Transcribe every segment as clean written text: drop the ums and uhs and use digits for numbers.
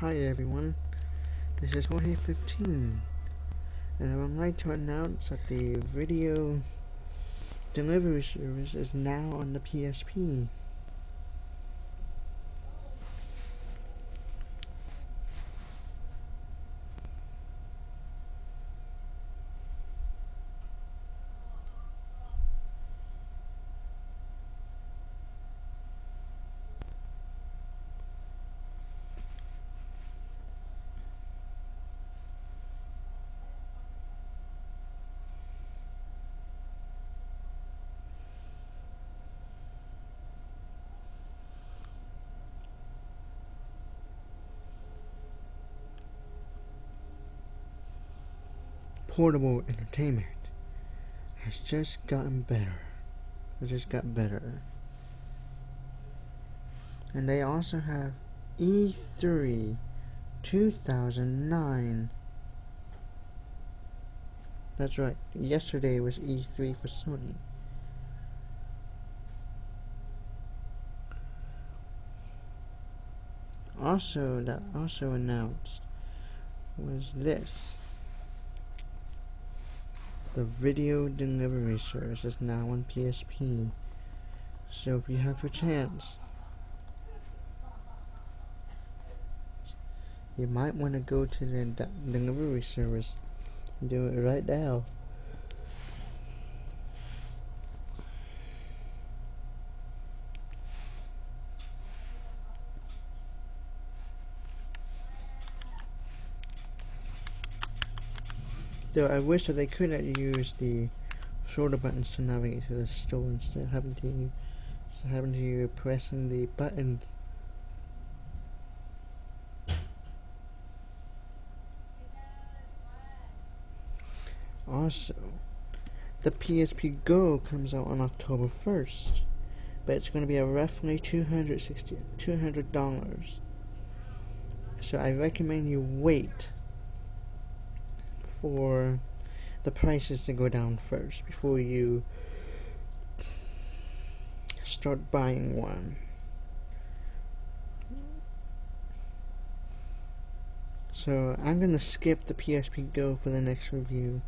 Hi everyone, this is Jorge15, and I would like to announce that the video delivery service is now on the PSP. Portable entertainment has just gotten better. It just got better. And they also have E3 2009. That's right, yesterday was E3 for Sony. That also announced was this. The video delivery service is now on PSP. So if you have your chance, you might want to go to the delivery service and do it right now. Though I wish that they could have used the shoulder buttons to navigate through the store instead of having to pressing the button. Also, the PSP Go comes out on October 1st, but it's going to be a roughly $200. So I recommend you wait for the prices to go down first before you start buying one. So I'm gonna skip the PSP Go for the next review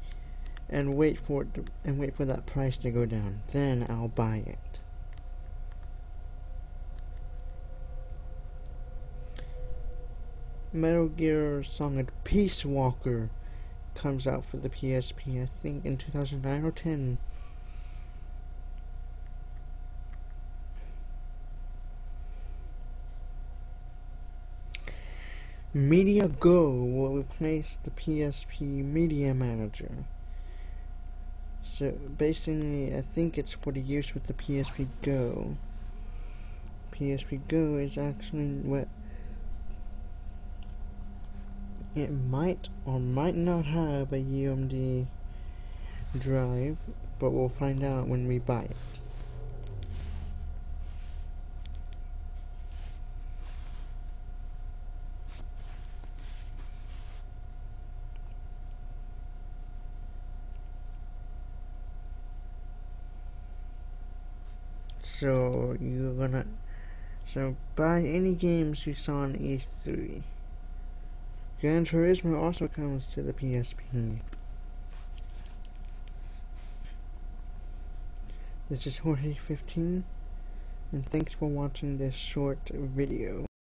and wait for that price to go down. Then I'll buy it. Metal Gear Solid Peace Walker comes out for the PSP, I think in 2009 or 10. Media Go will replace the PSP Media Manager. So basically, I think it's for the use with the PSP Go. PSP Go is actually what it might or might not have a UMD drive, but we'll find out when we buy it. So buy any games you saw on E3. Gran Turismo also comes to the PSP. This is Jorge15, and thanks for watching this short video.